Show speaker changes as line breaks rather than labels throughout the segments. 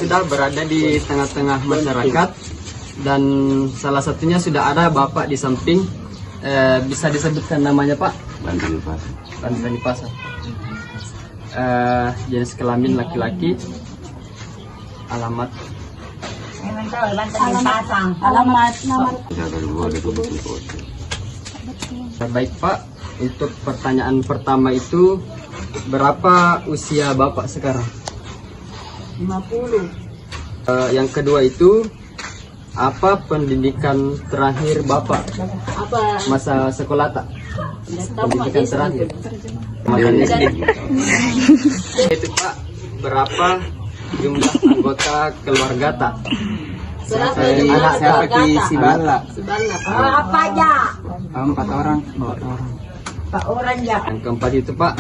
sudah berada di tengah-tengah masyarakat dan salah satunya sudah ada Bapak di samping. Bisa disebutkan namanya Pak? Bantani Pasar. Jenis kelamin laki-laki. Alamat. Baik Pak, untuk pertanyaan pertama itu berapa usia Bapak sekarang?
50.
Yang kedua itu apa pendidikan terakhir Bapak?
Apa?
Masa sekolah tak? Pendidikan terakhir. Itu Pak, berapa jumlah anggota keluarga tak?
Anak siapa di Sibala? Apa aja?
4 orang.
4 orang ya.
Yang keempat itu Pak,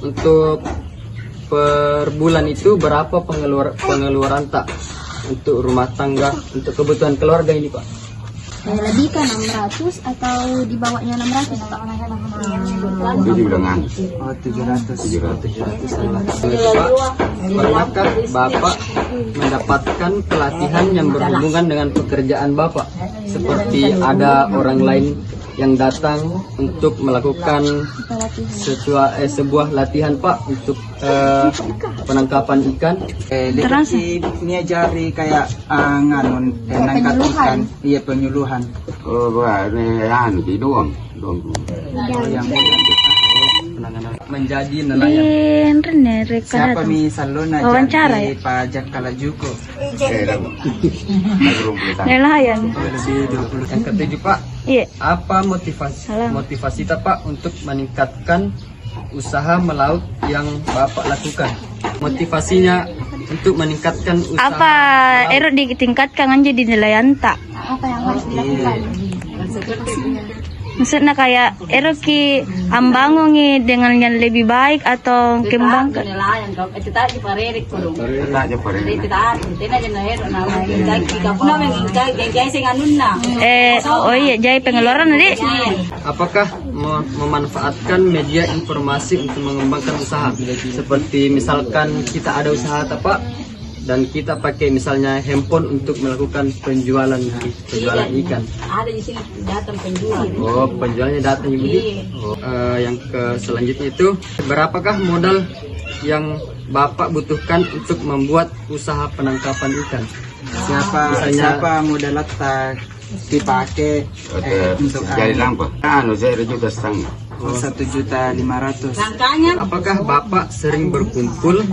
untuk per bulan itu berapa pengeluaran tak untuk rumah tangga, untuk kebutuhan keluarga ini Pak?
Lebih kan 600 atau di bawahnya 600 Pak?
700. Pak, pernahkah Bapak mendapatkan pelatihan yang berhubungan dengan pekerjaan Bapak? Seperti ada orang lain yang datang untuk melakukan sebuah latihan Pak untuk penangkapan ikan.
Terus ini ajari kayak nangkap ikan, iya penyuluhan.
Yang menjadi nelayan.
Siapa misalnya
wawancara
jadi pajak kalajuko.
Nelayan.
Yang ketujuh Pak,
Iya.
apa motivasi Pak untuk meningkatkan usaha melaut yang Bapak lakukan? Motivasinya untuk meningkatkan usaha
Apa
melaut.
ditingkatkan aja di nelayan tak? Apa yang harus dilakukan? Maksudnya kayak ki ambangungi dengan yang lebih baik atau kembang
Nelayan kau itu tadi parerik kurung. Itu tadi tina jenaher nama ingkaki kapuna mengingkai sing anunna.
oh iya jadi pengeluaran nanti
Apakah memanfaatkan media informasi untuk mengembangkan usaha? Seperti misalkan kita ada usaha Pak dan kita pakai misalnya handphone untuk melakukan penjualan ikan.
Ada di sini datang penjual.
Oh, penjualnya datang Ibu. Yang selanjutnya itu berapakah modal yang Bapak butuhkan untuk membuat usaha penangkapan ikan?
Siapa modal tak dipakai untuk
Jadi lampu, saya 1,5 juta.
1.500.000.
Rangkanya
Apakah Bapak sering berkumpul,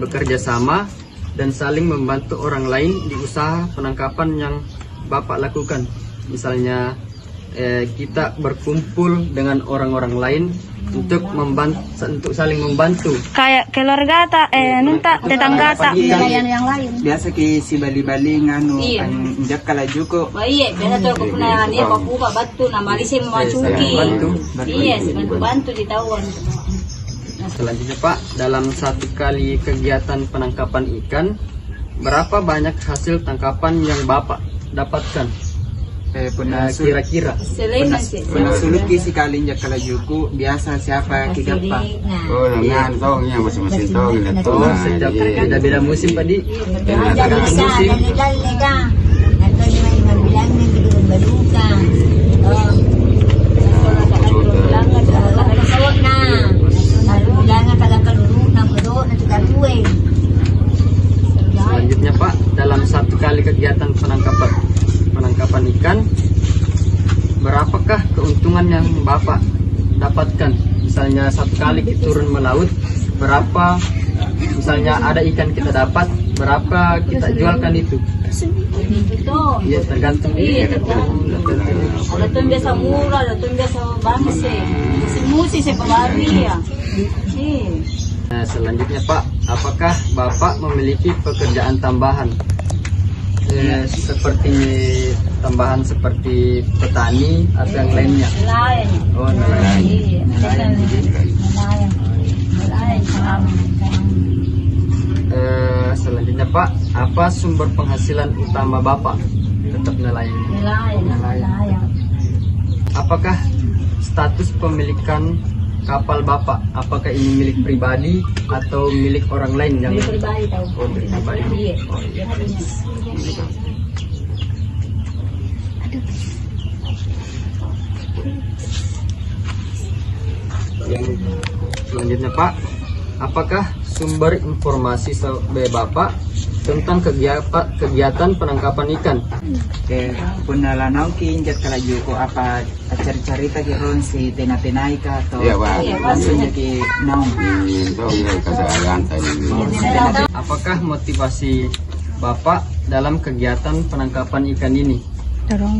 bekerja sama, dan saling membantu orang lain di usaha penangkapan yang Bapak lakukan? Misalnya kita berkumpul dengan orang-orang lain untuk saling membantu.
kayak keluarga tak nunta tetangga tak
nelayan yang lain.
Biasa ki si bali-bali nganu
Iya.
anjak kalajuko.
Iya, biasa tuh aku pernah nih papuka batu nama lisi memacuki.
Bantu.
Iya, bantu di tawon.
Selanjutnya Pak, dalam satu kali kegiatan penangkapan ikan, berapa banyak hasil tangkapan yang Bapak dapatkan? Kira-kira.
Selain sih.
Penasuluki si kali injak kalajuko biasa siapa ki dapat.
Oh, dengan tongnya masing-masing tong.
Oh, setiap beda-beda musim Pak Di. Tergantung musim. Selanjutnya Pak, dalam satu kali kegiatan penangkapan ikan, berapakah keuntungan yang Bapak dapatkan? Misalnya satu kali kita turun melaut, berapa? Misalnya ada ikan kita dapat, berapa kita jualkan itu? Iya, tergantung.
Iya, tergantung. Ada tuh biasa murah, ada tuh biasa bangse. Musi sepabari ya.
Nah, selanjutnya Pak, apakah Bapak memiliki pekerjaan tambahan? Seperti tambahan seperti petani atau yang lainnya?
Nelayan.
Oh, nelayan.
Iya, nelayan.
Selanjutnya Pak, apa sumber penghasilan utama Bapak? Tetap nelayan.
Nelayan.
Apakah status pemilikan kapal Bapak, apakah ini milik pribadi atau milik orang lain yang
Pribadi tahu.
Oh, milik pribadi.
Iya. Iya punya.
Yang selanjutnya Pak, apakah sumber informasi sebagai Bapak tentang kegiatan penangkapan ikan?
Punalanau ki injat kala juko apa cerita ki ron si tena-tenai ka atau
Iya, Pak.
langsung ki naung.
Tahu ya kesalahan tadi.
Apakah motivasi Bapak dalam kegiatan penangkapan ikan ini?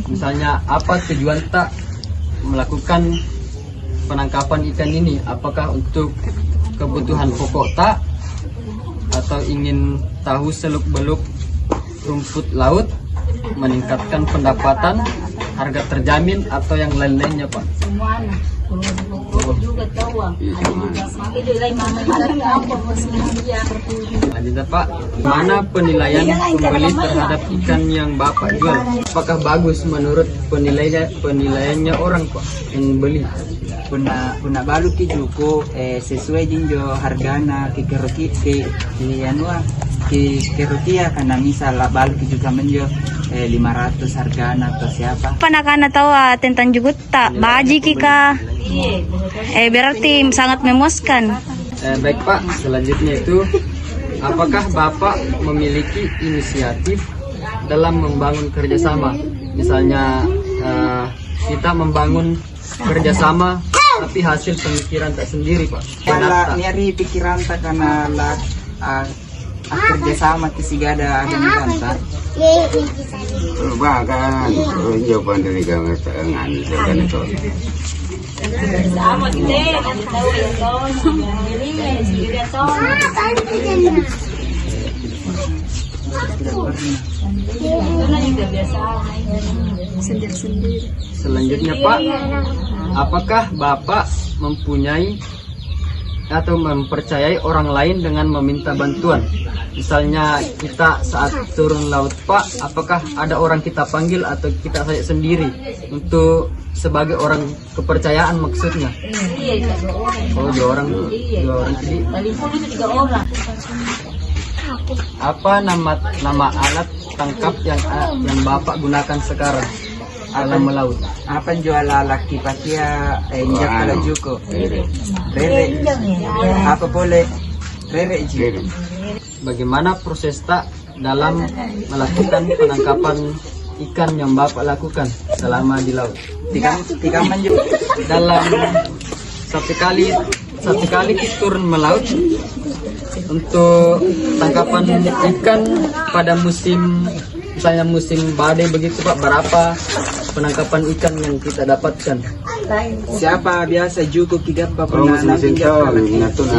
Misalnya apa tujuan tak melakukan penangkapan ikan ini? Apakah untuk kebutuhan pokok tak? Atau ingin tahu seluk-beluk rumput laut, meningkatkan pendapatan, harga terjamin, atau yang lain-lainnya Pak?
Semuanya. Kalau juga tahu. Ada juga pakai juga lain mana ada apa dia.
Lanjutnya Pak, mana penilaian pembeli terhadap ikan yang Bapak jual? Apakah bagus menurut penilaiannya orang Pak yang beli?
Puna balu ki juko sesuai jinjo hargana ki keroki ki anua ki kerokia karena misal balu ki juga menjo 500 hargana atau siapa.
Panakana tahu tentang jugut tak baji kika. Berarti sangat memuaskan.
Baik Pak, selanjutnya itu apakah Bapak memiliki inisiatif dalam membangun kerjasama? Misalnya kita membangun kerjasama tapi hasil pemikiran tak sendiri Pak.
Kalau nyari pikiran tak karena lah kerjasama kisigada ada ganta.
Bahkan jawaban dari kamu setengah kan itu.
Sama kita nanti tahu ya tahun. Ini sendiri tahun. Karena juga biasa sendiri-sendiri.
Selanjutnya Pak, apakah Bapak mempunyai atau mempercayai orang lain dengan meminta bantuan? Misalnya kita saat turun laut Pak, apakah ada orang kita panggil atau kita saya sendiri untuk sebagai orang kepercayaan maksudnya?
Iya, 2 orang.
Oh, 2 orang.
Iya.
2 orang jadi.
Paling pun itu 3 orang.
Apa nama alat tangkap yang Bapak gunakan sekarang dalam melaut?
Apa jual laki pakia injak kala juko. Rere. Apa boleh rere ji.
Bagaimana proses tak dalam melakukan penangkapan ikan yang Bapak lakukan selama di laut?
Tiga manju.
Dalam satu kali kita turun melaut untuk tangkapan ikan pada musim, misalnya musim badai begitu Pak, berapa penangkapan ikan yang kita dapatkan?
Siapa biasa juko kigat pa
Kalau
pernah
masih tahu, natuna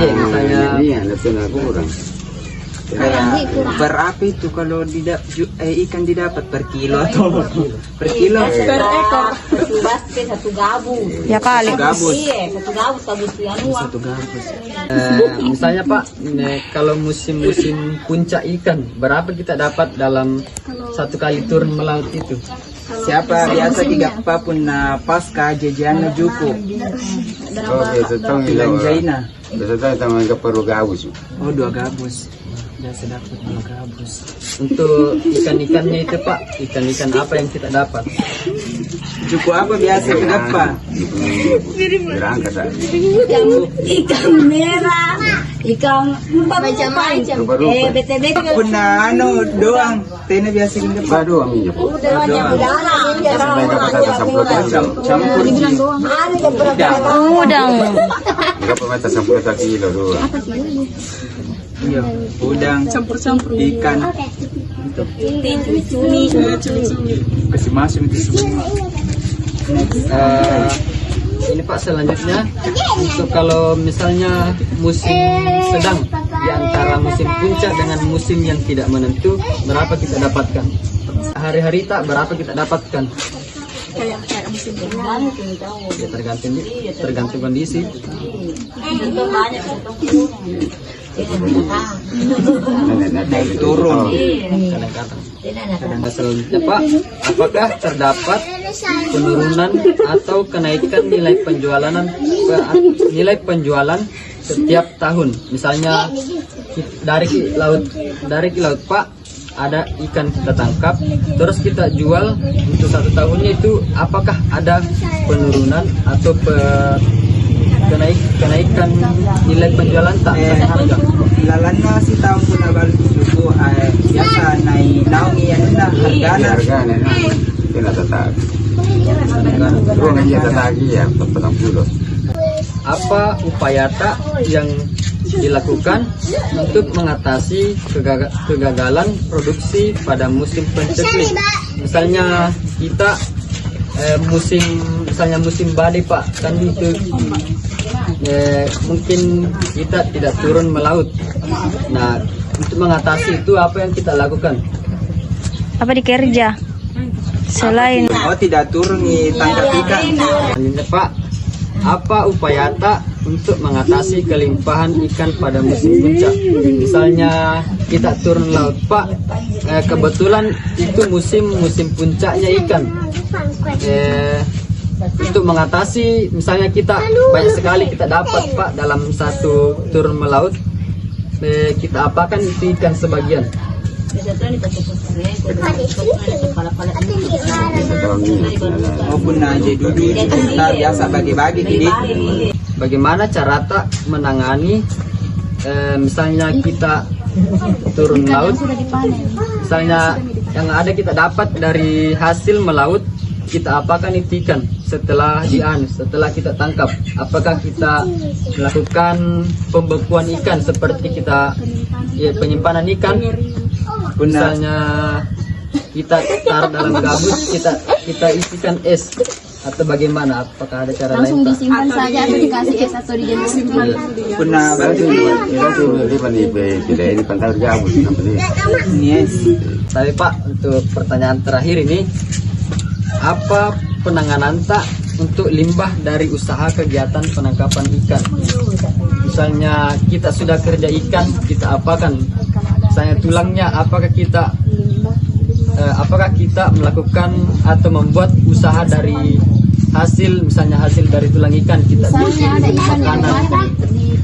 Iya,
natuna kurang.
berapa itu kalau ikan didapat per kilo atau per kilo?
Per ekor. 1 basket, 1 gabus.
Ya kali.
Gabus.
Iya, 1 gabus anua.
Satu gabus.
Misalnya Pak, kalau musim-musim puncak ikan, berapa kita dapat dalam satu kali turun melaut itu?
Siapa biasa tiga pun na pasca jajan na juko.
Oh, biasa tahu
Bilang Jaina.
Biasa tahu taman keperlu gabus.
Oh 2 gabus. Biasa dapat 2 gabus.
Untuk ikan-ikannya itu Pak, ikan-ikan apa yang kita dapat?
Juko apa biasa tiga pa?
Berangkat tak?
Ikan merah, ikan macam-macam. Bete-bete.
Pun na doang. Tena biasa tiga pa.
Baru aminnya. Sampai dapat ada sampul
Campur ji.
Udang.
Berapa meter sampul kilo dua.
Iya, udang campur-campur ikan.
Cumi.
Masing-masing itu semua.
Ini Pak, selanjutnya untuk kalau misalnya musim sedang di antara musim puncak dengan musim yang tidak menentu, berapa kita dapatkan? Hari-hari tak berapa kita dapatkan?
Kayak musim depan tahu.
Ya tergantung kondisi.
Contoh banyak contoh kurang.
naik turun.
Kadang-kadang. Selanjutnya Pak, apakah terdapat penurunan atau kenaikan nilai penjualan setiap tahun? Misalnya dari laut Pak, ada ikan kita tangkap, terus kita jual untuk 1 tahunnya itu, apakah ada penurunan atau kenaikan nilai penjualan tak harga?
Lalana si tahun puna balu juku biasa naik naungi yang na hargana.
Harganya itu nak tetap. Ruang aja tetap ya 40.
Apa upaya tak yang dilakukan untuk mengatasi kegagalan produksi pada musim penceklik? Misalnya kita musim badai Pak, kan itu mungkin kita tidak turun melaut. Nah, untuk mengatasi itu apa yang kita lakukan?
Apa dikerja? Selain
Oh tidak turun nih tangkap ikan.
Selanjutnya Pak, apa upaya tak untuk mengatasi kelimpahan ikan pada musim puncak? Misalnya kita turun laut Pak, kebetulan itu musim puncaknya ikan. Untuk mengatasi, misalnya kita banyak sekali kita dapat Pak dalam satu turun melaut, kita apakan itu ikan sebagian?
Maupun aja dulu kita biasa bagi-bagi jadi.
Bagaimana cara tak menangani misalnya kita turun laut, misalnya yang ada kita dapat dari hasil melaut, kita apakan itu ikan setelah setelah kita tangkap? Apakah kita melakukan pembekuan ikan seperti kita penyimpanan ikan? Misalnya kita taruh dalam gabus, kita isikan es, atau bagaimana? Apakah ada cara lain?
Disimpan saja atau dikasih es atau dijadikan
Puna balu
Itu ini pantai gabus namanya.
yes.
Tapi Pak, untuk pertanyaan terakhir ini, apa penanganan tak untuk limbah dari usaha kegiatan penangkapan ikan? Misalnya kita sudah kerja ikan, kita apakan? Misalnya tulangnya, apakah kita melakukan atau membuat usaha dari hasil, misalnya hasil dari tulang ikan kita bikin makanan?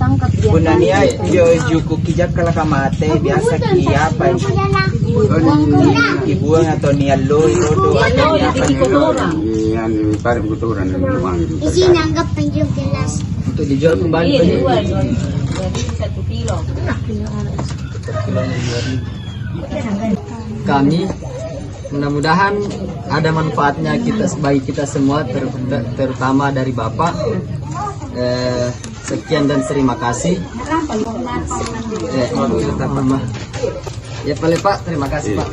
ditangkap dia.
Puna niya yo juku kijak kala kamate biasa apa ibuang atau nialo itodo atau apa
Yang paling kotoran di rumah.
Isi nanggap penjung gelas.
Untuk dijual kembali
Iya,
bagi
1 kilo.
kami. Mudah-mudahan ada manfaatnya bagi kita semua, terutama dari Bapak. Sekian dan terima kasih. Ya paling Pak, terima kasih Pak.